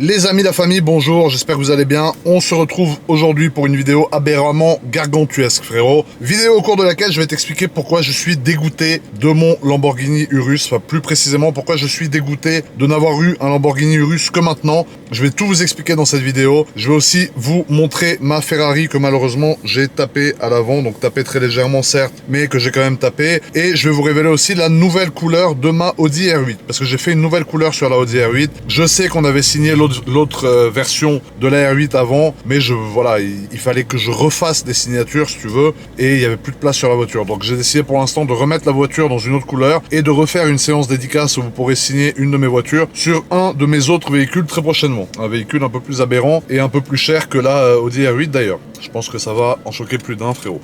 Les amis, la famille, bonjour, j'espère que vous allez bien. On se retrouve aujourd'hui pour une vidéo aberramment gargantuesque, frérot. Vidéo au cours de laquelle je vais t'expliquer pourquoi je suis dégoûté de mon Lamborghini Urus. Enfin, plus précisément, pourquoi je suis dégoûté de n'avoir eu un Lamborghini Urus que maintenant. Je vais tout vous expliquer dans cette vidéo. Je vais aussi vous montrer ma Ferrari que malheureusement j'ai tapé à l'avant. Donc tapé très légèrement certes, mais que j'ai quand même tapé. Et je vais vous révéler aussi la nouvelle couleur de ma Audi R8. Parce que j'ai fait une nouvelle couleur sur la Audi R8. Je sais qu'on avait signé l'autre version de la R8 avant, mais voilà, il fallait que je refasse des signatures si tu veux, et il n'y avait plus de place sur la voiture. Donc j'ai décidé pour l'instant de remettre la voiture dans une autre couleur et de refaire une séance dédicace où vous pourrez signer une de mes voitures sur un de mes autres véhicules très prochainement. Un véhicule un peu plus aberrant et un peu plus cher que la Audi R8 d'ailleurs. Je pense que ça va en choquer plus d'un, frérot.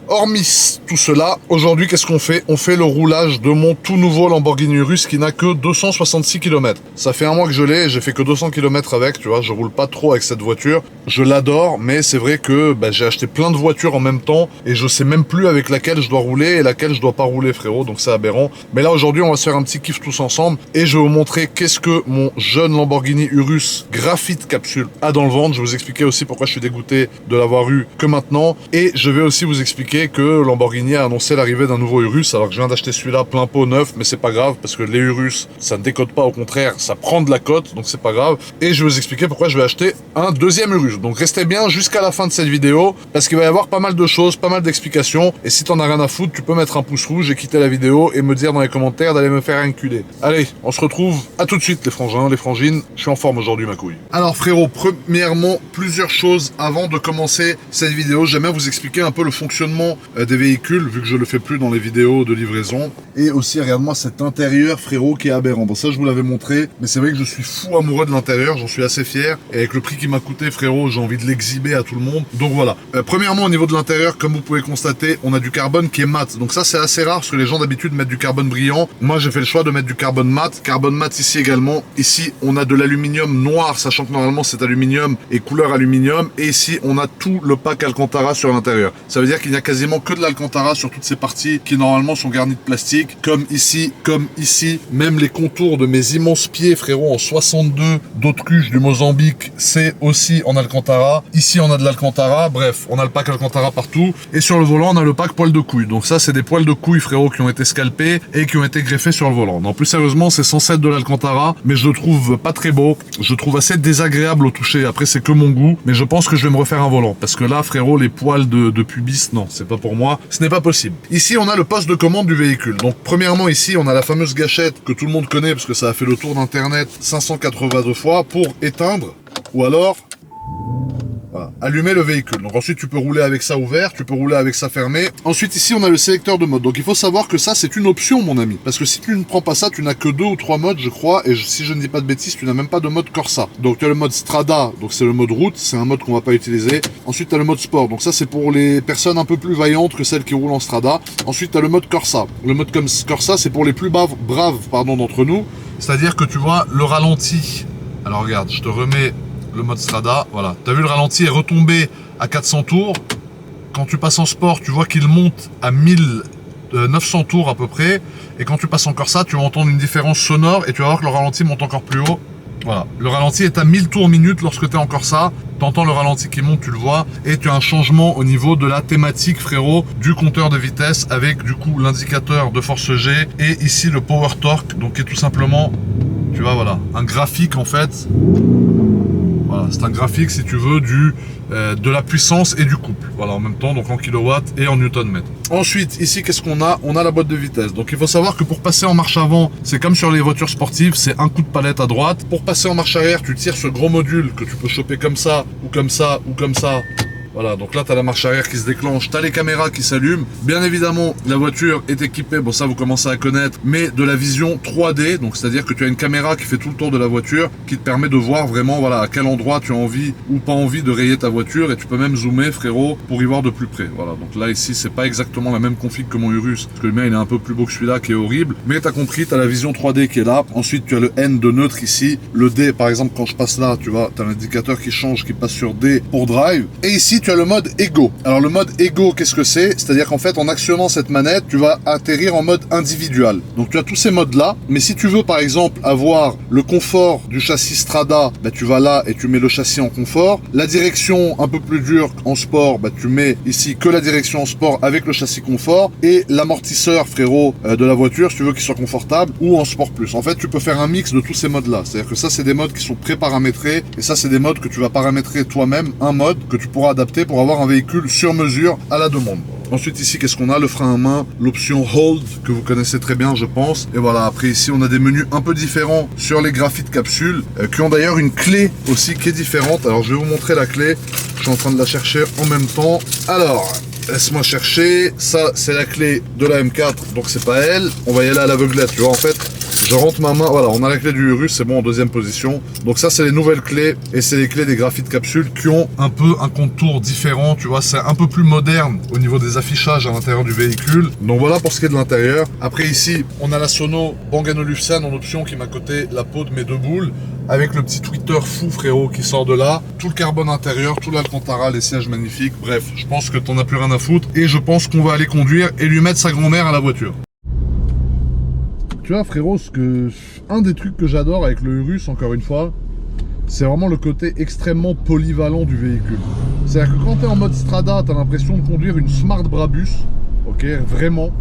Hormis tout cela, aujourd'hui, qu'est-ce qu'on fait? On fait le roulage de mon tout nouveau Lamborghini Urus qui n'a que 266 km. Ça fait un mois que je l'ai et j'ai fait que 200 km avec, tu vois, je roule pas trop avec cette voiture. Je l'adore, mais c'est vrai que j'ai acheté plein de voitures en même temps et je sais même plus avec laquelle je dois rouler et laquelle je dois pas rouler, frérot, donc c'est aberrant. Mais là, aujourd'hui, on va se faire un petit kiff tous ensemble et je vais vous montrer qu'est-ce que mon jeune Lamborghini Urus Graphite Capsule a dans le ventre. Je vais vous expliquer aussi pourquoi je suis dégoûté de l'avoir eu que maintenant et je vais aussi vous expliquer que Lamborghini a annoncé l'arrivée d'un nouveau Urus alors que je viens d'acheter celui-là plein pot neuf, mais c'est pas grave parce que les Urus ça ne décote pas, au contraire ça prend de la cote, donc c'est pas grave. Et je vais vous expliquer pourquoi je vais acheter un deuxième Urus, donc restez bien jusqu'à la fin de cette vidéo parce qu'il va y avoir pas mal de choses, pas mal d'explications, et si t'en as rien à foutre tu peux mettre un pouce rouge et quitter la vidéo et me dire dans les commentaires d'aller me faire enculer. Allez, on se retrouve à tout de suite les frangins, les frangines, je suis en forme aujourd'hui ma couille. Alors frérot, premièrement plusieurs choses avant de commencer cette vidéo, j'aime bien vous expliquer un peu le fonctionnement des véhicules, vu que je le fais plus dans les vidéos de livraison. Et aussi, regarde-moi cet intérieur, frérot, qui est aberrant. Bon, ça, je vous l'avais montré, mais c'est vrai que je suis fou amoureux de l'intérieur, j'en suis assez fier. Et avec le prix qui m'a coûté, frérot, j'ai envie de l'exhiber à tout le monde. Donc voilà. Premièrement, au niveau de l'intérieur, comme vous pouvez constater, on a du carbone qui est mat. Donc ça, c'est assez rare, parce que les gens d'habitude mettent du carbone brillant. Moi, j'ai fait le choix de mettre du carbone mat. Carbone mat ici également. Ici, on a de l'aluminium noir, sachant que normalement, c'est aluminium et couleur aluminium. Et ici, on a tout le pack Alcantara sur l'intérieur. Ça veut dire qu'il n'y a quasiment que de l'Alcantara sur toutes ces parties qui normalement sont garnies de plastique, comme ici, même les contours de mes immenses pieds, frérot, en 62 d'autruche du Mozambique, c'est aussi en Alcantara. Ici, on a de l'Alcantara, bref, on a le pack Alcantara partout, et sur le volant, on a le pack poils de couille. Donc ça, c'est des poils de couille, frérot, qui ont été scalpés et qui ont été greffés sur le volant. Non, plus sérieusement, c'est censé être de l'Alcantara, mais je le trouve pas très beau, je le trouve assez désagréable au toucher. Après, c'est que mon goût, mais je pense que je vais me refaire un volant, parce que là, frérot, les poils de pubis, non, c'est pas pour moi, ce n'est pas possible. Ici, on a le poste de commande du véhicule. Donc, premièrement, ici, on a la fameuse gâchette que tout le monde connaît parce que ça a fait le tour d'internet 582 fois pour éteindre ou alors voilà, allumer le véhicule. Donc ensuite tu peux rouler avec ça ouvert, tu peux rouler avec ça fermé. Ensuite ici on a le sélecteur de mode. Donc il faut savoir que ça c'est une option mon ami. Parce que si tu ne prends pas ça, tu n'as que 2 ou 3 modes je crois. Et si je ne dis pas de bêtises, tu n'as même pas de mode Corsa. Donc tu as le mode Strada, donc c'est le mode route, c'est un mode qu'on va pas utiliser. Ensuite tu as le mode sport, donc ça c'est pour les personnes un peu plus vaillantes que celles qui roulent en Strada. Ensuite tu as le mode Corsa. Le mode comme Corsa c'est pour les plus braves d'entre nous. C'est-à-dire que tu vois le ralenti. Alors regarde, je te remets le mode Strada, voilà. T'as vu le ralenti est retombé à 400 tours. Quand tu passes en sport, tu vois qu'il monte à 1900 tours à peu près. Et quand tu passes en Corsa, tu vas entendre une différence sonore et tu vas voir que le ralenti monte encore plus haut. Voilà. Le ralenti est à 1000 tours minute lorsque tu es en Corsa. Tu entends le ralenti qui monte, tu le vois. Et tu as un changement au niveau de la thématique, frérot, du compteur de vitesse avec du coup l'indicateur de force G et ici le power torque. Donc qui est tout simplement, tu vois, voilà, un graphique en fait. Voilà, c'est un graphique si tu veux de la puissance et du couple. Voilà, en même temps, donc en kilowatts et en newton-mètre. Ensuite, ici, qu'est-ce qu'on a? On a la boîte de vitesse. Donc il faut savoir que pour passer en marche avant, c'est comme sur les voitures sportives, c'est un coup de palette à droite. Pour passer en marche arrière, tu tires ce gros module que tu peux choper comme ça, ou comme ça, ou comme ça. Voilà, donc là, tu as la marche arrière qui se déclenche, tu as les caméras qui s'allument. Bien évidemment, la voiture est équipée, bon ça vous commencez à connaître, mais de la vision 3D, donc c'est-à-dire que tu as une caméra qui fait tout le tour de la voiture, qui te permet de voir vraiment voilà, à quel endroit tu as envie ou pas envie de rayer ta voiture, et tu peux même zoomer, frérot, pour y voir de plus près. Voilà, donc là, ici, c'est pas exactement la même config que mon Urus, parce que le mien, il est un peu plus beau que celui-là, qui est horrible, mais tu as compris, tu as la vision 3D qui est là. Ensuite, tu as le N de neutre ici, le D, par exemple, quand je passe là, tu vois, tu as l'indicateur qui change, qui passe sur D pour drive, et ici, tu as le mode Ego. Alors le mode Ego, qu'est-ce que c'est? C'est-à-dire qu'en fait, en actionnant cette manette, tu vas atterrir en mode individual. Donc tu as tous ces modes-là, mais si tu veux par exemple avoir le confort du châssis Strada, bah, tu vas là et tu mets le châssis en confort. La direction un peu plus dure en sport, bah, tu mets ici que la direction en sport avec le châssis confort et l'amortisseur, frérot, de la voiture, si tu veux qu'il soit confortable, ou en sport plus. En fait, tu peux faire un mix de tous ces modes-là. C'est-à-dire que ça, c'est des modes qui sont pré-paramétrés et ça, c'est des modes que tu vas paramétrer toi-même, un mode que tu pourras adapter pour avoir un véhicule sur mesure à la demande. Ensuite ici, qu'est-ce qu'on a? Le frein à main, l'option Hold, que vous connaissez très bien je pense. Et voilà, après ici on a des menus un peu différents sur les graphites capsules, qui ont d'ailleurs une clé aussi qui est différente. Alors je vais vous montrer la clé, je suis en train de la chercher en même temps. Alors, laisse-moi chercher, ça c'est la clé de la M4, donc c'est pas elle. On va y aller à l'aveuglette, tu vois en fait. Je rentre ma main, voilà, on a la clé du Urus, c'est bon, en deuxième position. Donc ça, c'est les nouvelles clés, et c'est les clés des graphites capsules qui ont un peu un contour différent, tu vois, c'est un peu plus moderne au niveau des affichages à l'intérieur du véhicule. Donc voilà pour ce qui est de l'intérieur. Après ici, on a la Sono Bang & Olufsen en option qui m'a coté la peau de mes deux boules, avec le petit tweeter fou, frérot, qui sort de là. Tout le carbone intérieur, tout l'Alcantara, les sièges magnifiques. Bref, je pense que t'en as plus rien à foutre, et je pense qu'on va aller conduire et lui mettre sa grand-mère à la voiture. Tu vois frérot, un des trucs que j'adore avec le Urus, encore une fois, c'est vraiment le côté extrêmement polyvalent du véhicule. C'est-à-dire que quand tu es en mode Strada, tu as l'impression de conduire une Smart Brabus, ok, vraiment.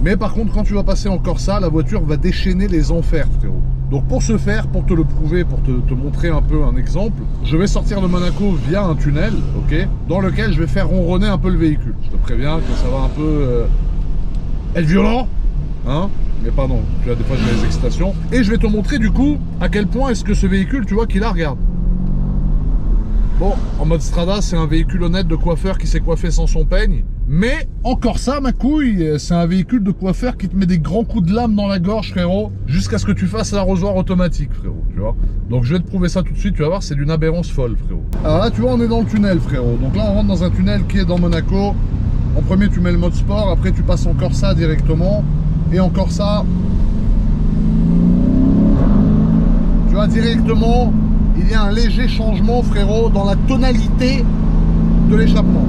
Mais par contre, quand tu vas passer en Corsa, la voiture va déchaîner les enfers, frérot. Donc pour ce faire, pour te le prouver, pour te montrer un peu un exemple, je vais sortir de Monaco via un tunnel, ok, dans lequel je vais faire ronronner un peu le véhicule. Je te préviens que ça va un peu être violent, hein. Mais pardon, tu vois, des fois j'ai des excitations. Et je vais te montrer du coup à quel point est-ce que ce véhicule, tu vois, qu'il a, regarde. Bon, en mode Strada, c'est un véhicule honnête de coiffeur qui s'est coiffé sans son peigne. Mais encore ça, ma couille, c'est un véhicule de coiffeur qui te met des grands coups de lame dans la gorge, frérot, jusqu'à ce que tu fasses l'arrosoir automatique, frérot, tu vois. Donc je vais te prouver ça tout de suite, tu vas voir, c'est d'une aberrance folle, frérot. Alors là, tu vois, on est dans le tunnel, frérot. Donc là, on rentre dans un tunnel qui est dans Monaco. En premier, tu mets le mode sport, après tu passes en Corsa directement. Et encore ça, tu vois, directement, il y a un léger changement, frérot, dans la tonalité de l'échappement.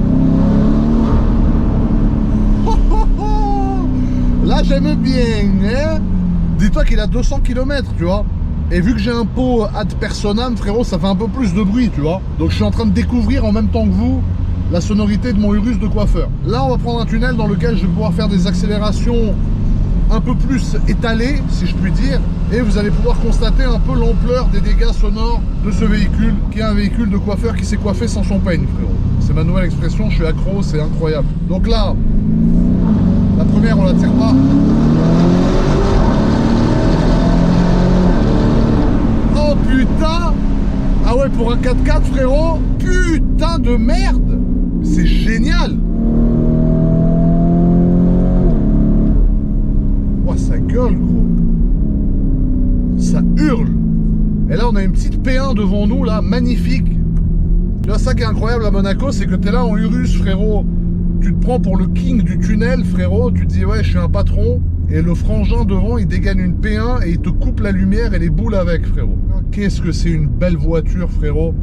Là, j'aime bien, hein. Dis-toi qu'il a 200 km, tu vois. Et vu que j'ai un pot ad personam, frérot, ça fait un peu plus de bruit, tu vois. Donc je suis en train de découvrir en même temps que vous la sonorité de mon Urus de coiffeur. Là, on va prendre un tunnel dans lequel je vais pouvoir faire des accélérations un peu plus étalé, si je puis dire, et vous allez pouvoir constater un peu l'ampleur des dégâts sonores de ce véhicule, qui est un véhicule de coiffeur qui s'est coiffé sans son peigne, frérot. C'est ma nouvelle expression, je suis accro, c'est incroyable. Donc là, la première, on la tire pas. Oh putain! Ah ouais, pour un 4x4, frérot, putain de merde! C'est génial! Ça gueule, gros. Ça hurle. Et là, on a une petite P1 devant nous, là, magnifique. Tu vois, ça qui est incroyable à Monaco, c'est que t'es là en Urus, frérot. Tu te prends pour le king du tunnel, frérot. Tu te dis, ouais, je suis un patron. Et le frangin devant, il dégaine une P1 et il te coupe la lumière et les boules avec, frérot. Qu'est-ce que c'est une belle voiture, frérot.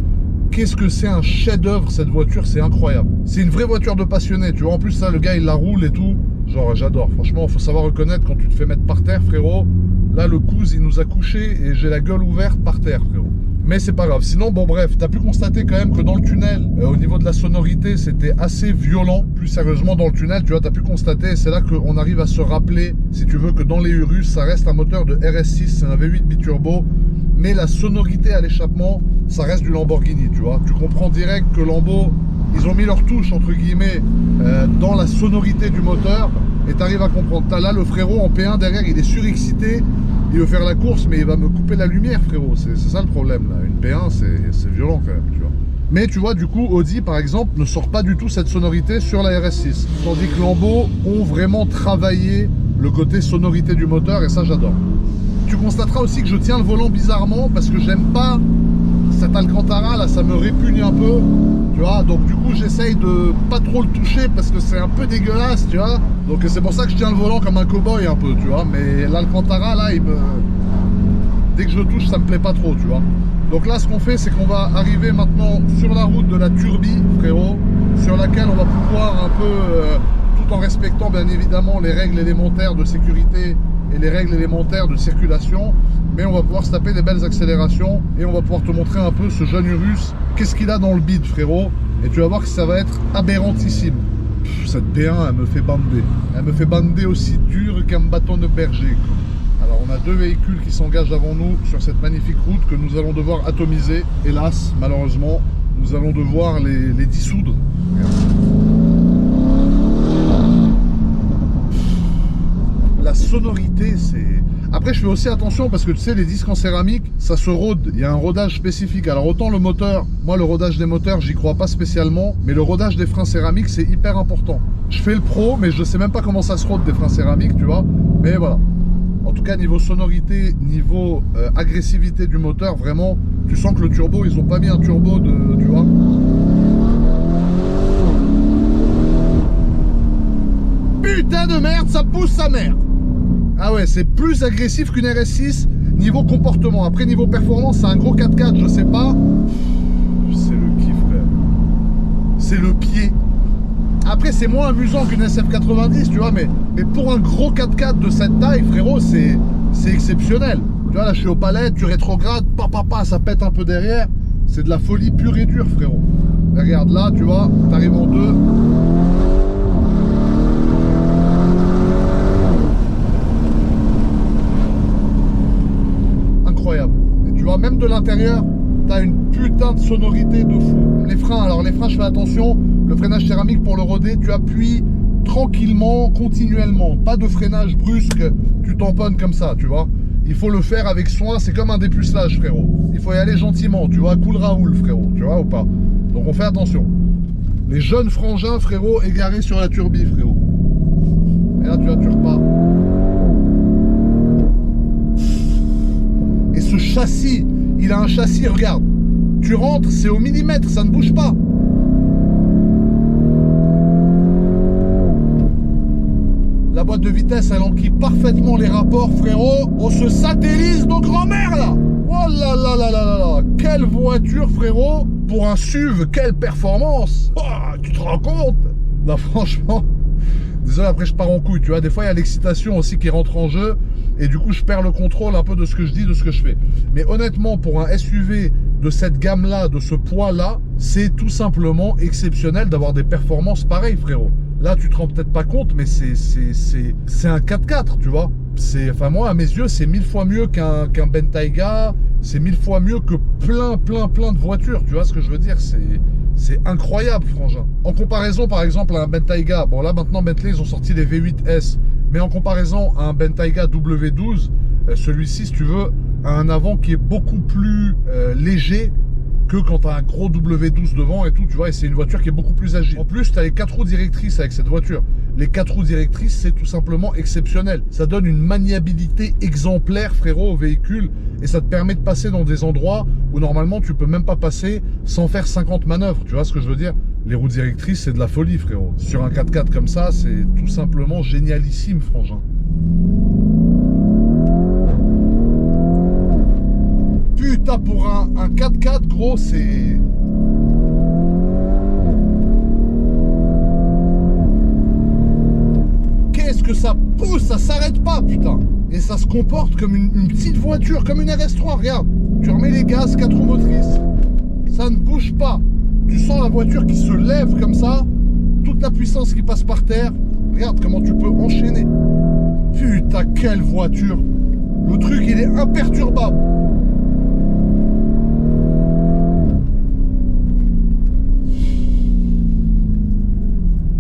Qu'est-ce que c'est un chef-d'œuvre, cette voiture, c'est incroyable. C'est une vraie voiture de passionné, tu vois. En plus, ça, le gars, il la roule et tout. Genre, j'adore. Franchement, faut savoir reconnaître quand tu te fais mettre par terre, frérot. Là, le cousin, il nous a couchés et j'ai la gueule ouverte par terre, frérot. Mais c'est pas grave. Sinon, bon, bref, t'as pu constater quand même que dans le tunnel, au niveau de la sonorité, c'était assez violent. Plus sérieusement, dans le tunnel, tu vois, t'as pu constater, et c'est là qu'on arrive à se rappeler, si tu veux, que dans les Urus, ça reste un moteur de RS6, c'est un V8 biturbo. Mais la sonorité à l'échappement, ça reste du Lamborghini, tu vois. Tu comprends direct que Lambo, ils ont mis leur touche, entre guillemets, dans la sonorité du moteur. Et tu arrives à comprendre. T'as là le frérot en P1 derrière, il est surexcité. Il veut faire la course, mais il va me couper la lumière, frérot. C'est ça le problème, là. Une P1, c'est violent, quand même, tu vois. Mais tu vois, du coup, Audi, par exemple, ne sort pas du tout cette sonorité sur la RS6. Tandis que Lambo ont vraiment travaillé le côté sonorité du moteur, et ça, j'adore. Tu constateras aussi que je tiens le volant bizarrement, parce que j'aime pas cet Alcantara, là, ça me répugne un peu. Tu vois, donc du coup j'essaye de pas trop le toucher parce que c'est un peu dégueulasse, tu vois. Donc c'est pour ça que je tiens le volant comme un cow-boy un peu, tu vois. Mais l'Alcantara là, dès que je touche, ça me plaît pas trop, tu vois. Donc là, ce qu'on fait, c'est qu'on va arriver maintenant sur la route de la Turbie, frérot, sur laquelle on va pouvoir un peu, tout en respectant bien évidemment les règles élémentaires de sécurité et les règles élémentaires de circulation, mais on va pouvoir se taper des belles accélérations et on va pouvoir te montrer un peu ce jeune Urus, qu'est-ce qu'il a dans le bide, frérot, et tu vas voir que ça va être aberrantissime. Cette P1, elle me fait bander. Elle me fait bander aussi dur qu'un bâton de berger, quoi. Alors on a deux véhicules qui s'engagent avant nous sur cette magnifique route que nous allons devoir atomiser. Hélas, malheureusement, nous allons devoir les dissoudre. La sonorité, c'est... Après, je fais aussi attention parce que tu sais, les disques en céramique, ça se rôde. Il y a un rodage spécifique. Alors autant le moteur, moi le rodage des moteurs, j'y crois pas spécialement, mais le rodage des freins céramiques, c'est hyper important. Je fais le pro, mais je sais même pas comment ça se rôde des freins céramiques, tu vois. Mais voilà. En tout cas, niveau sonorité, niveau agressivité du moteur, vraiment, tu sens que le turbo, ils ont pas mis un turbo de, tu vois. Putain de merde, ça pousse sa mère. Ah ouais, c'est plus agressif qu'une RS6 niveau comportement. Après, niveau performance, c'est un gros 4x4, je sais pas. C'est le kiff, frère. C'est le pied. Après, c'est moins amusant qu'une SF90, tu vois, mais pour un gros 4x4 de cette taille, frérot, c'est exceptionnel. Tu vois, là, je suis au palais, tu rétrogrades, ça pète un peu derrière. C'est de la folie pure et dure, frérot. Regarde, là, tu vois, t'arrives en deux. Incroyable. Et tu vois, même de l'intérieur, t'as une putain de sonorité de fou. Les freins, alors les freins, je fais attention. Le freinage céramique, pour le roder, tu appuies tranquillement, continuellement. Pas de freinage brusque, tu tamponnes comme ça, tu vois. Il faut le faire avec soin, c'est comme un dépucelage, frérot. Il faut y aller gentiment, tu vois, cool Raoul, frérot, tu vois ou pas. Donc on fait attention. Les jeunes frangins, frérot, égarés sur la turbie, frérot. Et là, tu vois, tu repars. Et ce châssis, il a un châssis, regarde. Tu rentres, c'est au millimètre, ça ne bouge pas. La boîte de vitesse, elle enquille parfaitement les rapports, frérot. On se satellise nos grands-mères, là. Oh là là là là là là. Quelle voiture, frérot. Pour un SUV, quelle performance. Oh, tu te rends compte? Non, franchement. Désolé, après je pars en couille, tu vois. Des fois, il y a l'excitation aussi qui rentre en jeu. Et du coup, je perds le contrôle un peu de ce que je dis, de ce que je fais. Mais honnêtement, pour un SUV de cette gamme-là, de ce poids-là, c'est tout simplement exceptionnel d'avoir des performances pareilles, frérot. Là, tu te rends peut-être pas compte, mais c'est un 4x4, tu vois. Enfin, moi, à mes yeux, c'est 1000 fois mieux qu'un Bentayga. C'est 1000 fois mieux que plein de voitures. Tu vois ce que je veux dire? C'est incroyable, frangin. En comparaison, par exemple, à un Bentayga. Bon, là, maintenant, Bentley, ils ont sorti les V8S. Mais en comparaison à un Bentayga W12, celui-ci, si tu veux, a un avant qui est beaucoup plus léger que quand tu as un gros W12 devant et tout, tu vois, et c'est une voiture qui est beaucoup plus agile. En plus, tu as les 4 roues directrices avec cette voiture. Les 4 roues directrices, c'est tout simplement exceptionnel. Ça donne une maniabilité exemplaire, frérot, au véhicule, et ça te permet de passer dans des endroits où normalement tu peux même pas passer sans faire 50 manœuvres, tu vois ce que je veux dire? Les roues directrices, c'est de la folie, frérot. Sur un 4x4 comme ça, c'est tout simplement génialissime, frangin. Putain, pour un 4x4, gros, c'est... Qu'est-ce que ça pousse, ça s'arrête pas, putain. Et ça se comporte comme une petite voiture, comme une RS3, regarde. Tu remets les gaz, 4 roues motrices. Ça ne bouge pas. Tu sens la voiture qui se lève comme ça, toute la puissance qui passe par terre. Regarde comment tu peux enchaîner. Putain, quelle voiture. Le truc, il est imperturbable.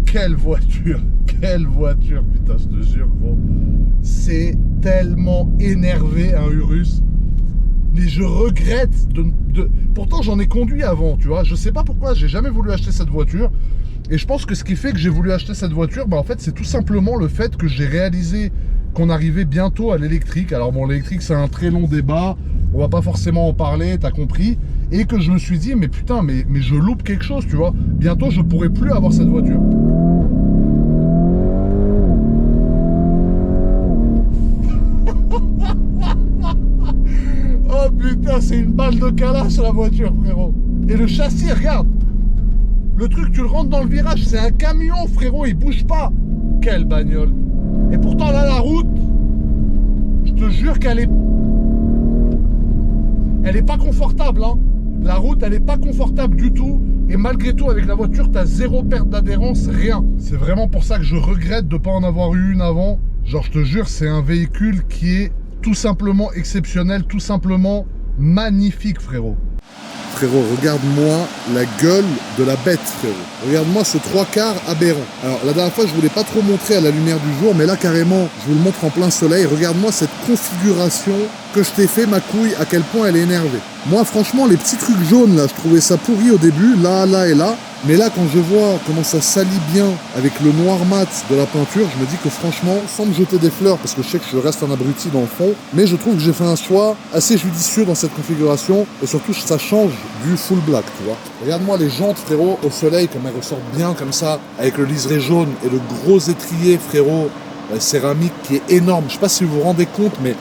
Quelle voiture, putain, je te jure, gros. C'est tellement énervé, un Urus. Mais je regrette de... Pourtant, j'en ai conduit avant, tu vois. Je sais pas pourquoi, j'ai jamais voulu acheter cette voiture. Et je pense que ce qui fait que j'ai voulu acheter cette voiture, bah, en fait, c'est tout simplement le fait que j'ai réalisé qu'on arrivait bientôt à l'électrique. Alors bon, l'électrique, c'est un très long débat. On va pas forcément en parler, t'as compris. Et que je me suis dit, mais putain, mais je loupe quelque chose, tu vois. Bientôt, je pourrai plus avoir cette voiture. c'est une balle de calache la voiture, frérot. Et le châssis, regarde. Le truc, tu le rentres dans le virage, c'est un camion, frérot, il bouge pas. Quelle bagnole. Et pourtant, là, la route, je te jure qu'elle est... Elle est pas confortable, hein. La route, elle est pas confortable du tout. Et malgré tout, avec la voiture, t'as zéro perte d'adhérence, rien. C'est vraiment pour ça que je regrette de pas en avoir eu une avant. Genre, je te jure, c'est un véhicule qui est tout simplement exceptionnel, tout simplement magnifique, frérot. Frérot, regarde-moi la gueule de la bête, frérot. Regarde-moi ce 3/4 aberrant. Alors, la dernière fois, je voulais pas trop montrer à la lumière du jour, mais là, carrément, je vous le montre en plein soleil. Regarde-moi cette configuration que je t'ai fait, ma couille, à quel point elle est énervée. Moi, franchement, les petits trucs jaunes, là, je trouvais ça pourri au début, là, là et là. Mais là, quand je vois comment ça salit bien avec le noir mat de la peinture, je me dis que franchement, sans me jeter des fleurs, parce que je sais que je reste un abruti dans le fond, mais je trouve que j'ai fait un choix assez judicieux dans cette configuration, et surtout, ça change du full black, tu vois. Regarde-moi les jantes, frérot, au soleil, comme elles ressortent bien comme ça, avec le liseré jaune et le gros étrier, frérot, céramique qui est énorme. Je sais pas si vous vous rendez compte, mais...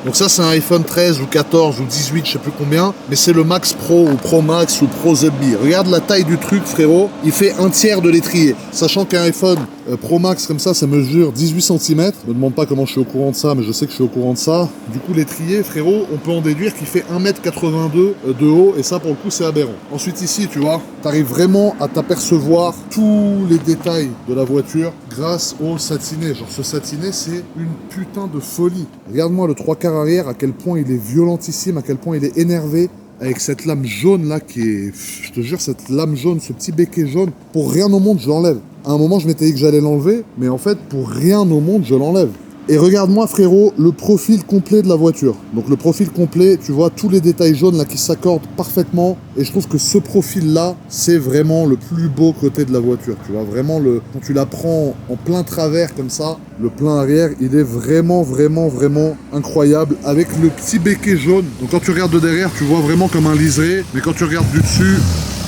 Donc ça, c'est un iPhone 13 ou 14 ou 18, je sais plus combien, mais c'est le Max Pro ou Pro Max ou Pro ZB. Regarde la taille du truc, frérot, il fait un tiers de l'étrier. Sachant qu'un iPhone Pro Max comme ça mesure 18 cm. Me demande pas comment je suis au courant de ça, mais je sais que je suis au courant de ça. Du coup, l'étrier, frérot, on peut en déduire qu'il fait 1,82 m de haut, et ça, pour le coup, c'est aberrant. Ensuite, ici, tu vois, t'arrives vraiment à t'apercevoir tous les détails de la voiture grâce au satiné. Genre, ce satiné, c'est une putain de folie. Regarde-moi le 3/4 arrière, à quel point il est violentissime, à quel point il est énervé, avec cette lame jaune là qui est... Je te jure, cette lame jaune, ce petit béquet jaune, pour rien au monde, je l'enlève. À un moment, je m'étais dit que j'allais l'enlever, mais en fait, pour rien au monde, je l'enlève. Et regarde-moi, frérot, le profil complet de la voiture. Donc le profil complet, tu vois tous les détails jaunes là qui s'accordent parfaitement. Et je trouve que ce profil-là, c'est vraiment le plus beau côté de la voiture. Tu vois, vraiment, quand tu la prends en plein travers comme ça, le plein arrière, il est vraiment, vraiment, vraiment incroyable. Avec le petit béquet jaune. Donc quand tu regardes de derrière, tu vois vraiment comme un liseré. Mais quand tu regardes du dessus,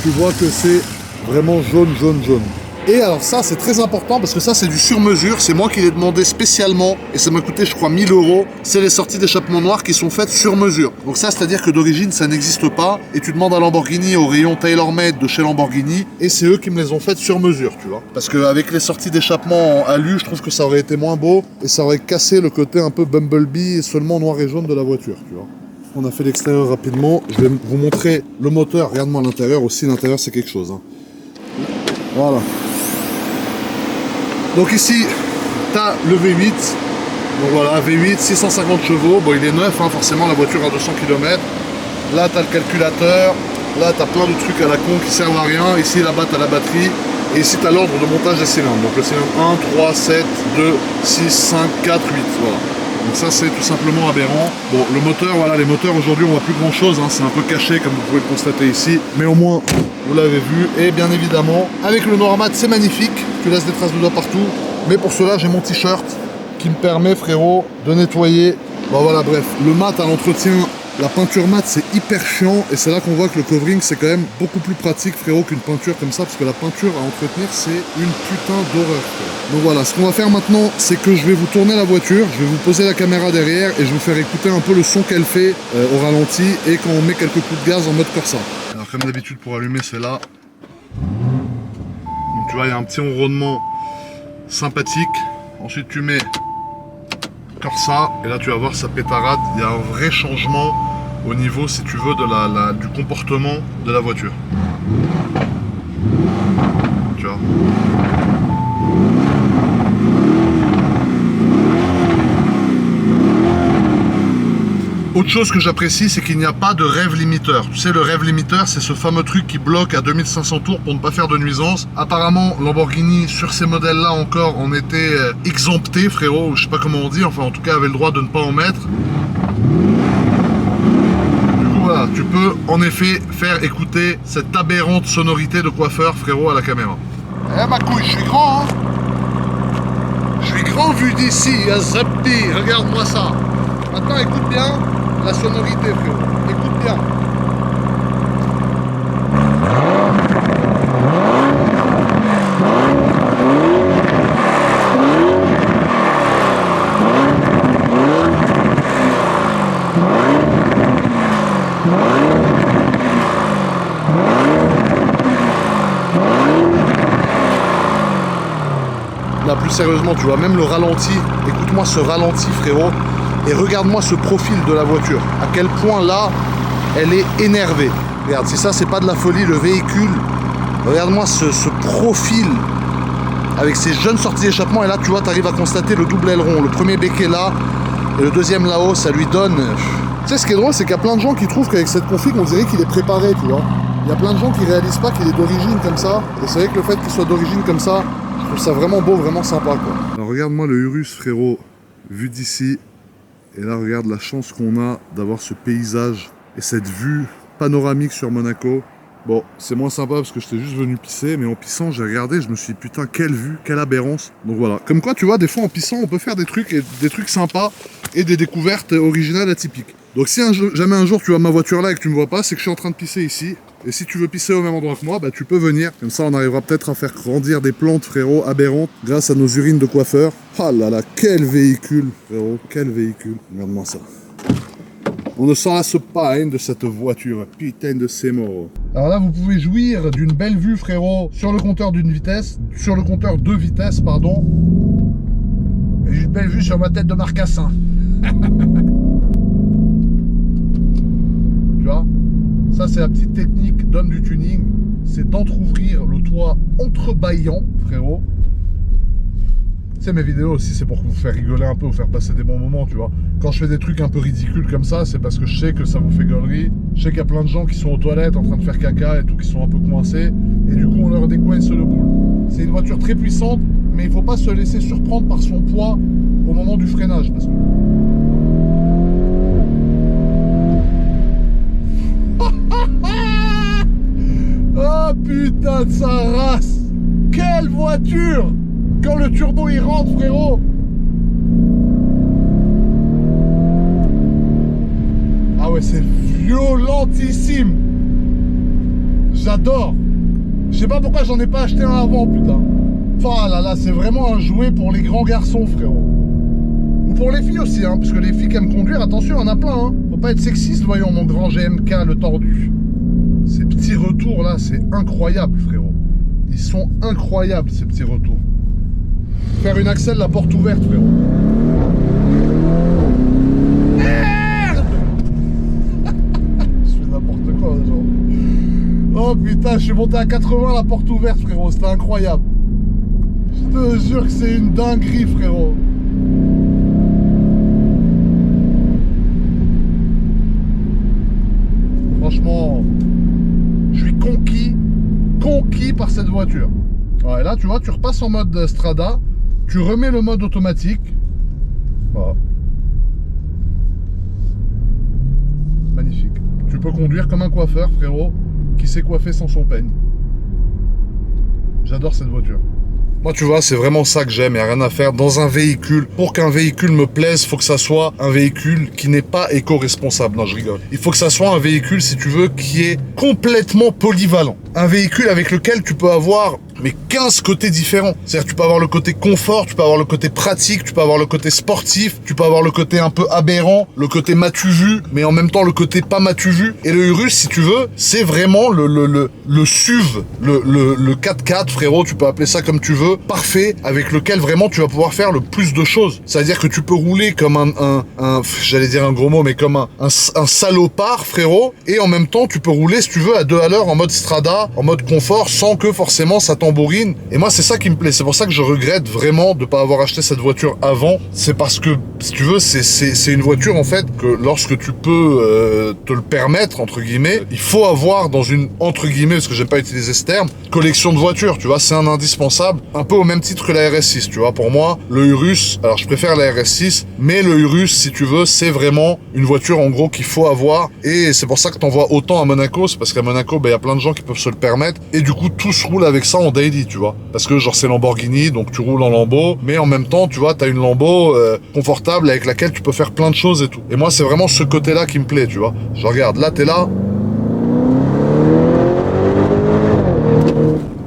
tu vois que c'est vraiment jaune, jaune, jaune. Et alors ça, c'est très important parce que ça, c'est du sur-mesure. C'est moi qui l'ai demandé spécialement et ça m'a coûté, je crois, 1000 €. C'est les sorties d'échappement noir qui sont faites sur mesure. Donc ça, c'est-à-dire que d'origine, ça n'existe pas. Et tu demandes à Lamborghini, au rayon tailor-made de chez Lamborghini, et c'est eux qui me les ont faites sur mesure, tu vois. Parce qu'avec les sorties d'échappement en alu, je trouve que ça aurait été moins beau et ça aurait cassé le côté un peu Bumblebee seulement noir et jaune de la voiture, tu vois. On a fait l'extérieur rapidement. Je vais vous montrer le moteur. Regarde-moi l'intérieur aussi. L'intérieur, c'est quelque chose, hein. Voilà. Donc ici, tu as le V8, donc voilà, V8, 650 chevaux, bon il est neuf, hein, forcément la voiture a 200 km. Là tu as le calculateur, là tu as plein de trucs à la con qui servent à rien, ici là-bas tu as la batterie, et ici tu as l'ordre de montage des cylindres. Donc le cylindre 1, 3, 7, 2, 6, 5, 4, 8, voilà. Donc ça c'est tout simplement aberrant. Bon le moteur, voilà, les moteurs aujourd'hui on voit plus grand chose, hein, c'est un peu caché comme vous pouvez le constater ici, mais au moins vous l'avez vu. Et bien évidemment avec le noir mat c'est magnifique, tu laisses des traces de doigts partout, mais pour cela j'ai mon t-shirt qui me permet, frérot, de nettoyer. Bon voilà, bref, le mat à l'entretien, la peinture mat c'est hyper chiant, et c'est là qu'on voit que le covering c'est quand même beaucoup plus pratique, frérot, qu'une peinture comme ça, parce que la peinture à entretenir c'est une putain d'horreur. Donc voilà, ce qu'on va faire maintenant, c'est que je vais vous tourner la voiture, je vais vous poser la caméra derrière et je vais vous faire écouter un peu le son qu'elle fait au ralenti et quand on met quelques coups de gaz en mode Corsa. Alors comme d'habitude pour allumer c'est là. Donc tu vois, il y a un petit ronronnement sympathique. Ensuite tu mets Corsa et là tu vas voir ça pétarade. Il y a un vrai changement au niveau, si tu veux, du comportement de la voiture. Tu vois. Autre chose que j'apprécie, c'est qu'il n'y a pas de rêve limiteur. Tu sais, le rêve limiteur, c'est ce fameux truc qui bloque à 2500 tours pour ne pas faire de nuisance. Apparemment, Lamborghini, sur ces modèles-là encore, en était exempté, frérot. Je sais pas comment on dit, enfin en tout cas, avait le droit de ne pas en mettre. Du coup, voilà, tu peux en effet faire écouter cette aberrante sonorité de coiffeur, frérot, à la caméra. Eh ma couille, je suis grand, hein. Je suis grand vu d'ici, à Zappi, regarde-moi ça. Maintenant, écoute bien la sonorité, frérot. Écoute bien. plus sérieusement, tu vois, même le ralenti, écoute-moi ce ralenti, frérot, et regarde-moi ce profil de la voiture. À quel point, là, elle est énervée. Regarde, si ça, c'est pas de la folie, le véhicule, regarde-moi ce profil, avec ses jeunes sorties d'échappement, et là, tu vois, tu arrives à constater le double aileron, le premier béquet là, et le deuxième là-haut, ça lui donne... Tu sais, ce qui est drôle, c'est qu'il y a plein de gens qui trouvent qu'avec cette config, on dirait qu'il est préparé, tu vois. Il y a plein de gens qui réalisent pas qu'il est d'origine comme ça. Et c'est vrai que le fait qu'il soit d'origine comme ça, je trouve ça vraiment beau, vraiment sympa, quoi. Alors regarde-moi le Urus, frérot, vu d'ici. Et là, regarde la chance qu'on a d'avoir ce paysage et cette vue panoramique sur Monaco. Bon, c'est moins sympa parce que j'étais juste venu pisser, mais en pissant, j'ai regardé, je me suis dit, putain, quelle vue, quelle aberrance. Donc voilà. Comme quoi, tu vois, des fois en pissant, on peut faire des trucs sympas et des découvertes originales atypiques. Donc si jamais un jour tu vois ma voiture là et que tu me vois pas, c'est que je suis en train de pisser ici. Et si tu veux pisser au même endroit que moi, bah tu peux venir. Comme ça on arrivera peut-être à faire grandir des plantes, frérot, aberrantes, grâce à nos urines de coiffeur. Ah là là, quel véhicule, frérot, quel véhicule. Regarde-moi ça. On ne s'en lasse pas de cette voiture, putain de c'est mort. Alors là, vous pouvez jouir d'une belle vue, frérot, sur le compteur d'une vitesse, sur le compteur 2 vitesses, pardon. Et une belle vue sur ma tête de marcassin. Tu vois, ça c'est la petite technique d'homme du tuning, c'est d'entrouvrir le toit entrebâillant, frérot. Tu sais, mes vidéos aussi, c'est pour vous faire rigoler un peu, vous faire passer des bons moments, tu vois. Quand je fais des trucs un peu ridicules comme ça, c'est parce que je sais que ça vous fait gaulerie. Je sais qu'il y a plein de gens qui sont aux toilettes en train de faire caca et tout, qui sont un peu coincés. Et du coup, on leur décoince le boule. C'est une voiture très puissante, mais il faut pas se laisser surprendre par son poids au moment du freinage. Parce que... Oh putain de sa race! Quelle voiture! Quand le turbo il rentre, frérot! Ah ouais, c'est violentissime! J'adore! Je sais pas pourquoi j'en ai pas acheté un avant, putain! Enfin là là, c'est vraiment un jouet pour les grands garçons, frérot! Ou pour les filles aussi, hein, parce que les filles qui aiment conduire, attention, il y en a plein, hein! Faut pas être sexiste, voyons, mon grand GMK, le tordu! Ces petits retours là, c'est incroyable, frérot! Ils sont incroyables, ces petits retours! Faire une accel, la porte ouverte, frérot. Merde. Je fais n'importe quoi, genre. Oh putain, je suis monté à 80, la porte ouverte, frérot. C'était incroyable. Je te jure que c'est une dinguerie, frérot. Franchement, je suis conquis par cette voiture. Ouais, là, tu vois, tu repasses en mode Strada. Tu remets le mode automatique. Voilà. Magnifique. Tu peux conduire comme un coiffeur, frérot, qui sait coiffer sans son peigne. J'adore cette voiture. Moi, tu vois, c'est vraiment ça que j'aime, il n'y a rien à faire. Dans un véhicule, pour qu'un véhicule me plaise, il faut que ça soit un véhicule qui n'est pas éco-responsable. Non, je rigole. Il faut que ça soit un véhicule, si tu veux, qui est complètement polyvalent. Un véhicule avec lequel tu peux avoir mais 15 côtés différents. C'est-à-dire tu peux avoir le côté confort, tu peux avoir le côté pratique, tu peux avoir le côté sportif, tu peux avoir le côté un peu aberrant, le côté m'as-tu vu, mais en même temps le côté pas m'as-tu vu. Et le Urus, si tu veux, c'est vraiment le SUV, le 4x4, frérot, tu peux appeler ça comme tu veux, parfait, avec lequel vraiment tu vas pouvoir faire le plus de choses. C'est-à-dire que tu peux rouler comme j'allais dire un gros mot, mais comme un salopard, frérot, et en même temps tu peux rouler, si tu veux, à 2 à l'heure en mode Strada, en mode confort, sans que forcément ça tambourine. Et moi, c'est ça qui me plaît. C'est pour ça que je regrette vraiment de pas avoir acheté cette voiture avant. C'est parce que, si tu veux, c'est une voiture, en fait, que lorsque tu peux te le permettre, entre guillemets, il faut avoir dans une, entre guillemets, parce que j'aime pas utiliser ce terme, collection de voitures, tu vois, c'est un indispensable. Un peu au même titre que la RS6, tu vois. Pour moi, le Urus, alors je préfère la RS6, mais le Urus, si tu veux, c'est vraiment une voiture, en gros, qu'il faut avoir. Et c'est pour ça que t'en vois autant à Monaco. C'est parce qu'à Monaco, ben, y a plein de gens qui peuvent se le permettre. Et du coup, tous roulent avec ça en daily, tu vois. Parce que genre c'est Lamborghini, donc tu roules en Lambo, mais en même temps, tu vois, t'as une Lambo confortable avec laquelle tu peux faire plein de choses et tout. Et moi, c'est vraiment ce côté-là qui me plaît, tu vois. Je regarde, là, t'es là.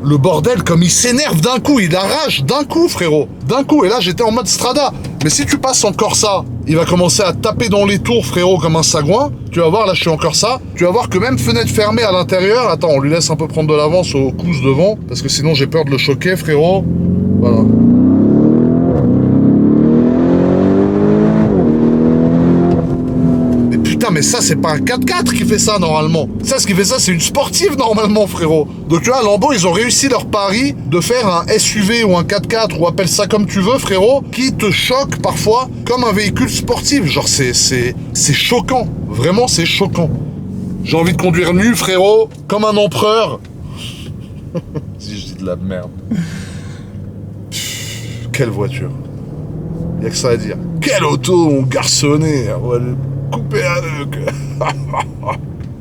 Le bordel, comme il s'énerve d'un coup, il arrache d'un coup, frérot. D'un coup. Et là, j'étais en mode Strada. Mais si tu passes en Corsa, il va commencer à taper dans les tours, frérot, comme un sagouin. Tu vas voir, là, je suis en Corsa. Tu vas voir que même fenêtre fermée à l'intérieur. Attends, on lui laisse un peu prendre de l'avance aux cousses devant. Parce que sinon, j'ai peur de le choquer, frérot. Voilà. mais ça, c'est pas un 4x4 qui fait ça, normalement. Ça, ce qui fait ça, c'est une sportive, normalement, frérot. Donc, tu vois, Lambo, ils ont réussi leur pari de faire un SUV ou un 4x4, ou appelle ça comme tu veux, frérot, qui te choque parfois comme un véhicule sportif. Genre, c'est choquant. Vraiment, c'est choquant. J'ai envie de conduire nu, frérot, comme un empereur. Si je dis de la merde. Quelle voiture. Y'a que ça à dire. Quelle auto, mon garçonnet. On va le couper à deux.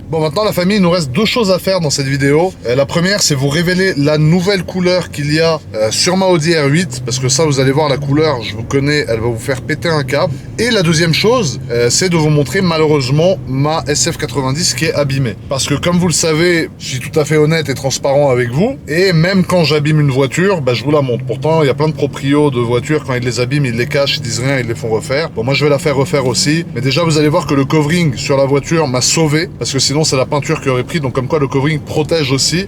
Bon, maintenant, la famille, il nous reste deux choses à faire dans cette vidéo. La première, c'est vous révéler la nouvelle couleur qu'il y a sur ma Audi R8. Parce que ça, vous allez voir, la couleur, je vous connais, elle va vous faire péter un câble. Et la deuxième chose, c'est de vous montrer, malheureusement, ma SF90 qui est abîmée. Parce que, comme vous le savez, je suis tout à fait honnête et transparent avec vous. Et même quand j'abîme une voiture, bah, je vous la montre. Pourtant, il y a plein de proprios de voitures, quand ils les abîment, ils les cachent, ils disent rien, ils les font refaire. Bon, moi, je vais la faire refaire aussi. Mais déjà, vous allez voir que le covering sur la voiture m'a sauvé. Parce que sinon, c'est la peinture qui aurait pris, donc comme quoi le covering protège aussi.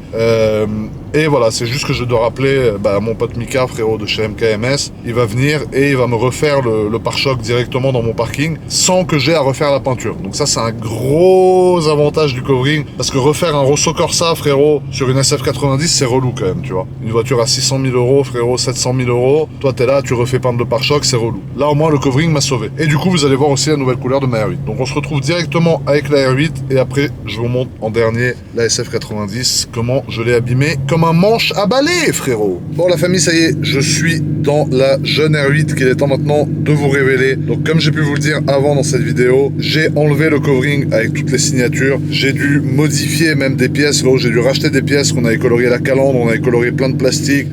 Et voilà, c'est juste que je dois rappeler mon pote Mika, frérot de chez MKMS, il va venir et il va me refaire le pare-choc directement dans mon parking sans que j'ai à refaire la peinture. Donc ça, c'est un gros avantage du covering, parce que refaire un Rosso Corsa, frérot, sur une SF90, c'est relou quand même, tu vois. Une voiture à 600 000 euros, frérot, 700 000 euros, toi t'es là, tu refais peindre le pare-choc, c'est relou. Là, au moins, le covering m'a sauvé. Et du coup, vous allez voir aussi la nouvelle couleur de ma R8. Donc on se retrouve directement avec la R8 et après, je vous montre en dernier la SF90, comment je l'ai abîmée comme un manche à balai, frérot. Bon, la famille, ça y est, je suis dans la jeune R8 qu'il est temps maintenant de vous révéler. Donc, comme j'ai pu vous le dire avant dans cette vidéo, j'ai enlevé le covering avec toutes les signatures. J'ai dû modifier même des pièces, frérot. J'ai dû racheter des pièces qu'on avait colorié la calandre, on avait coloré plein de plastique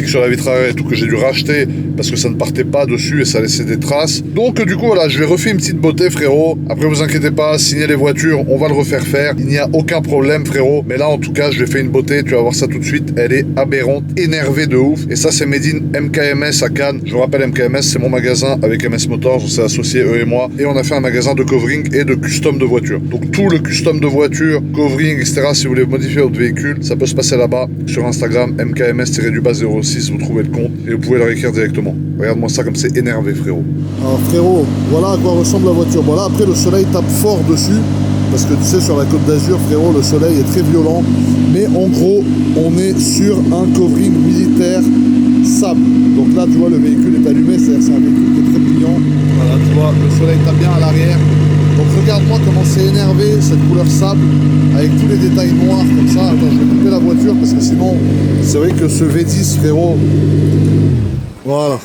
sur la vitre arrière et tout, que j'ai dû racheter parce que ça ne partait pas dessus et ça laissait des traces. Donc, du coup, voilà, je vais refaire une petite beauté, frérot. Après, vous inquiétez pas, signez les voitures, on va le refaire faire. Il n'y a aucun problème, frérot. Mais là, en tout cas, je vais faire une beauté, tu vas voir ça tout de suite. Elle est aberrante, énervée de ouf. Et ça, c'est made in MKMS à Cannes. Je vous rappelle, MKMS, c'est mon magasin avec MS Motors. On s'est associés, eux et moi. Et on a fait un magasin de covering et de custom de voitures. Donc, tout le custom de voiture, covering, etc., si vous voulez modifier votre véhicule, ça peut se passer là-bas. Sur Instagram, MKMS-06, vous trouvez le compte et vous pouvez leur écrire directement. Regarde-moi ça comme c'est énervé, frérot. Alors, frérot, voilà à quoi ressemble la voiture. Voilà, après, le soleil tape fort dessus. Parce que tu sais, sur la Côte d'Azur, frérot, le soleil est très violent. Mais en gros, on est sur un covering militaire sable. Donc là, tu vois, le véhicule est allumé, c'est-à-dire c'est un véhicule qui est très brillant. Voilà, tu vois, le soleil tape bien à l'arrière. Donc regarde-moi comment c'est énervé, cette couleur sable, avec tous les détails noirs comme ça. Attends, je vais couper la voiture parce que sinon, c'est vrai que ce V10, frérot, voilà.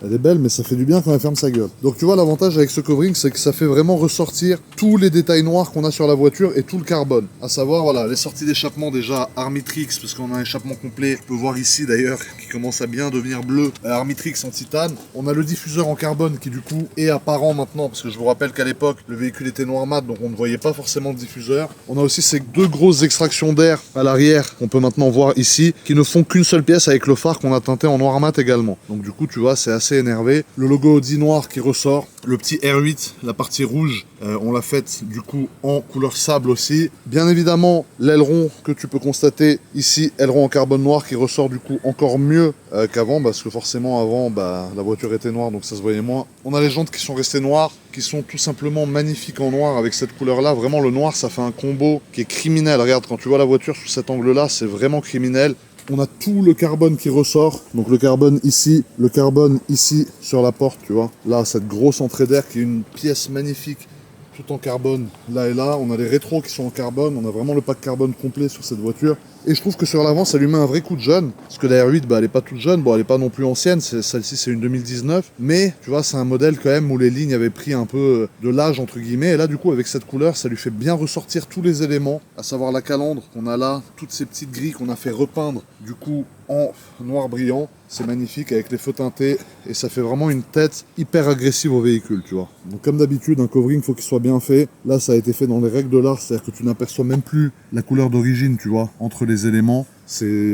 Elle est belle, mais ça fait du bien quand elle ferme sa gueule. Donc tu vois, l'avantage avec ce covering, c'est que ça fait vraiment ressortir tous les détails noirs qu'on a sur la voiture et tout le carbone. À savoir, voilà, les sorties d'échappement déjà Armitrix, parce qu'on a un échappement complet. Tu peux voir ici d'ailleurs, qui commence à bien devenir bleu. Armitrix en titane. On a le diffuseur en carbone qui du coup est apparent maintenant, parce que je vous rappelle qu'à l'époque, le véhicule était noir mat, donc on ne voyait pas forcément le diffuseur. On a aussi ces deux grosses extractions d'air à l'arrière, qu'on peut maintenant voir ici, qui ne font qu'une seule pièce avec le phare qu'on a teinté en noir mat également. Donc du coup, tu vois, c'est assez énervé. Le logo Audi noir qui ressort. Le petit R8, la partie rouge, on l'a faite du coup en couleur sable aussi. Bien évidemment, l'aileron que tu peux constater ici, aileron en carbone noir qui ressort du coup encore mieux qu'avant, parce que forcément avant, la voiture était noire, donc ça se voyait moins. On a les jantes qui sont restées noires, qui sont tout simplement magnifiques en noir avec cette couleur-là. Vraiment, le noir, ça fait un combo qui est criminel. Regarde, quand tu vois la voiture sous cet angle-là, c'est vraiment criminel. On a tout le carbone qui ressort, donc le carbone ici sur la porte, tu vois. Là, cette grosse entrée d'air qui est une pièce magnifique, tout en carbone, là et là. On a les rétros qui sont en carbone, on a vraiment le pack carbone complet sur cette voiture. Et je trouve que sur l'avant, ça lui met un vrai coup de jeune. Parce que la R8, elle est pas toute jeune. Bon, elle est pas non plus ancienne. Celle-ci, c'est une 2019. Mais, tu vois, c'est un modèle quand même où les lignes avaient pris un peu de l'âge, entre guillemets. Et là, du coup, avec cette couleur, ça lui fait bien ressortir tous les éléments. À savoir la calandre qu'on a là. Toutes ces petites grilles qu'on a fait repeindre, du coup, en noir brillant. C'est magnifique avec les feux teintés. Et ça fait vraiment une tête hyper agressive au véhicule, tu vois. Donc, comme d'habitude, un covering, il faut qu'il soit bien fait. Là, ça a été fait dans les règles de l'art. C'est-à-dire que tu n'aperçois même plus la couleur d'origine, tu vois, entre les éléments.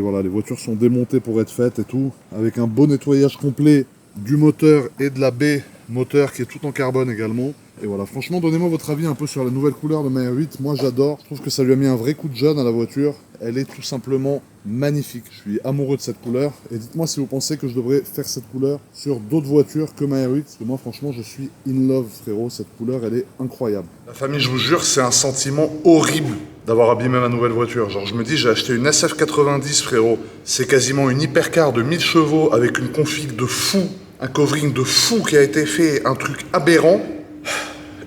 Voilà, les voitures sont démontées pour être faites et tout, avec un beau nettoyage complet du moteur et de la baie moteur qui est tout en carbone également. Et voilà, franchement, donnez-moi votre avis un peu sur la nouvelle couleur de ma R8. Moi, j'adore. Je trouve que ça lui a mis un vrai coup de jeune à la voiture. elle est tout simplement magnifique. Je suis amoureux de cette couleur. Et dites-moi si vous pensez que je devrais faire cette couleur sur d'autres voitures que ma R8. Parce que moi, franchement, je suis in love, frérot. Cette couleur, elle est incroyable. La famille, je vous jure, c'est un sentiment horrible d'avoir abîmé ma nouvelle voiture. Genre, je me dis, j'ai acheté une SF90, frérot. C'est quasiment une hypercar de 1000 chevaux avec une config de fou, un covering de fou qui a été fait, un truc aberrant.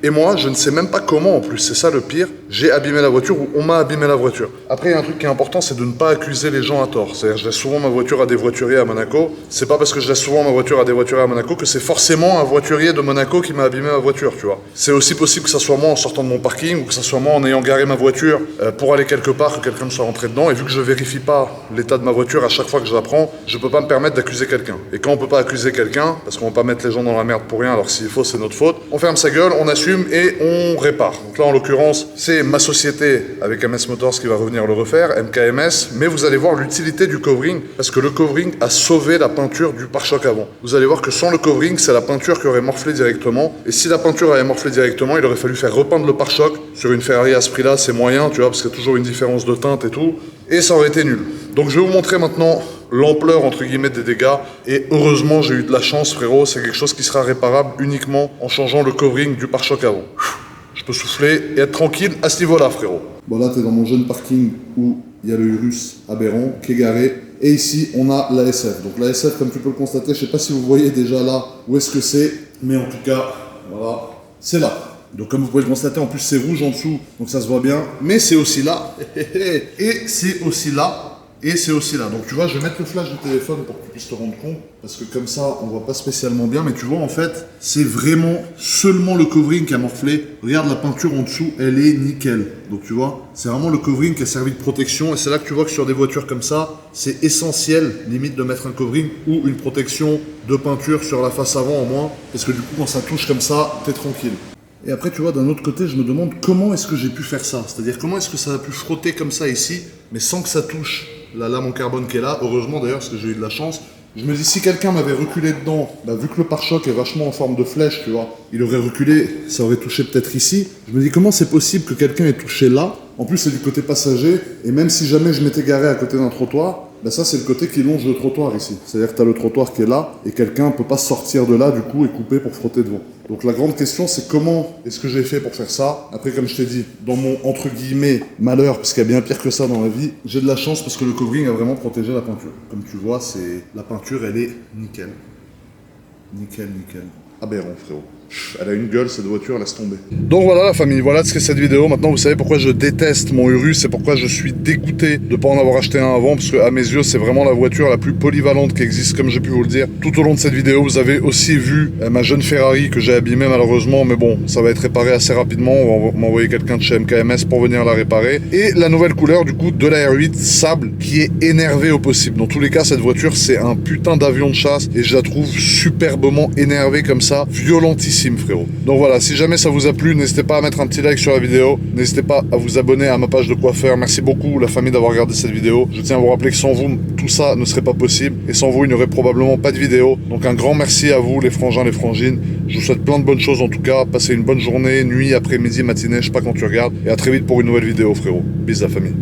Et moi, je ne sais même pas comment en plus, c'est ça le pire. J'ai abîmé la voiture ou on m'a abîmé la voiture. Après, il y a un truc qui est important, c'est de ne pas accuser les gens à tort. C'est-à-dire, je laisse souvent ma voiture à des voituriers à Monaco. C'est pas parce que je laisse souvent ma voiture à des voituriers à Monaco que c'est forcément un voiturier de Monaco qui m'a abîmé ma voiture, tu vois. C'est aussi possible que ça soit moi en sortant de mon parking ou que ça soit moi en ayant garé ma voiture pour aller quelque part, que quelqu'un me soit rentré dedans. Et vu que je vérifie pas l'état de ma voiture à chaque fois que je la prends, je peux pas me permettre d'accuser quelqu'un. Et quand on peut pas accuser quelqu'un, parce qu'on va pas mettre les gens dans la merde pour rien, alors s'il faut, c'est notre faute, on ferme sa gueule, on assume et on répare. Donc là, en l'occurrence, c'est ma société avec MS Motors qui va revenir le refaire, MKMS, mais vous allez voir l'utilité du covering, parce que le covering a sauvé la peinture du pare-choc avant. Vous allez voir que sans le covering, c'est la peinture qui aurait morflé directement, et si la peinture avait morflé directement, il aurait fallu faire repeindre le pare-choc. Sur une Ferrari à ce prix-là, c'est moyen, tu vois, parce qu'il y a toujours une différence de teinte et tout, et ça aurait été nul. Donc je vais vous montrer maintenant l'ampleur entre guillemets des dégâts, et heureusement j'ai eu de la chance, frérot, c'est quelque chose qui sera réparable uniquement en changeant le covering du pare-choc avant. Je peux souffler et être tranquille à ce niveau-là, frérot. Bon, là, t'es dans mon jeune parking où il y a le Urus aberrant qui est garé. Et ici, on a la SF. Donc la SF, comme tu peux le constater, je sais pas si vous voyez déjà là où est-ce que c'est. Mais en tout cas, voilà, c'est là. Donc comme vous pouvez le constater, en plus c'est rouge en dessous, donc ça se voit bien. Mais c'est aussi là. Et c'est aussi là. Et c'est aussi là. Donc tu vois, je vais mettre le flash du téléphone pour que tu puisses te rendre compte. Parce que comme ça, on voit pas spécialement bien. Mais tu vois, en fait, c'est vraiment seulement le covering qui a morflé. Regarde la peinture en dessous, elle est nickel. Donc tu vois, c'est vraiment le covering qui a servi de protection. Et c'est là que tu vois que sur des voitures comme ça, c'est essentiel, limite, de mettre un covering ou une protection de peinture sur la face avant au moins. Parce que du coup, quand ça touche comme ça, t'es tranquille. Et après, tu vois, d'un autre côté, je me demande comment est-ce que j'ai pu faire ça. C'est-à-dire comment est-ce que ça a pu frotter comme ça ici, mais sans que ça touche la lame en carbone qui est là. Heureusement d'ailleurs, parce que j'ai eu de la chance. Je me dis, si quelqu'un m'avait reculé dedans, bah, vu que le pare-choc est vachement en forme de flèche, tu vois, il aurait reculé, ça aurait touché peut-être ici. Je me dis, comment c'est possible que quelqu'un ait touché là? En plus, c'est du côté passager, et même si jamais je m'étais garé à côté d'un trottoir, bah ça c'est le côté qui longe le trottoir ici. C'est-à-dire que tu as le trottoir qui est là, et quelqu'un ne peut pas sortir de là du coup et couper pour frotter devant. Donc la grande question c'est comment est-ce que j'ai fait pour faire ça? Après comme je t'ai dit, dans mon entre guillemets malheur, parce qu'il y a bien pire que ça dans la vie, j'ai de la chance parce que le covering a vraiment protégé la peinture. Comme tu vois, la peinture elle est nickel. Nickel, nickel. Aberrant frérot. Elle a une gueule cette voiture, laisse tomber. Donc voilà la famille, voilà ce qu'est cette vidéo. Maintenant vous savez pourquoi je déteste mon Urus et pourquoi je suis dégoûté de ne pas en avoir acheté un avant. Parce qu'à mes yeux c'est vraiment la voiture la plus polyvalente qui existe, comme j'ai pu vous le dire. Tout au long de cette vidéo vous avez aussi vu ma jeune Ferrari que j'ai abîmée malheureusement. Mais bon, ça va être réparé assez rapidement. On va m'envoyer quelqu'un de chez MKMS pour venir la réparer. Et la nouvelle couleur du coup de la R8 sable qui est énervée au possible. Dans tous les cas cette voiture c'est un putain d'avion de chasse. Et je la trouve superbement énervée comme ça, violentissime frérot. Donc voilà, si jamais ça vous a plu, n'hésitez pas à mettre un petit like sur la vidéo, n'hésitez pas à vous abonner à ma page de coiffeur. Merci beaucoup la famille d'avoir regardé cette vidéo. Je tiens à vous rappeler que sans vous, tout ça ne serait pas possible et sans vous, il n'y aurait probablement pas de vidéo. Donc un grand merci à vous les frangins, les frangines. Je vous souhaite plein de bonnes choses en tout cas. Passez une bonne journée, nuit, après-midi, matinée, je sais pas quand tu regardes. Et à très vite pour une nouvelle vidéo frérot. Bisous la famille.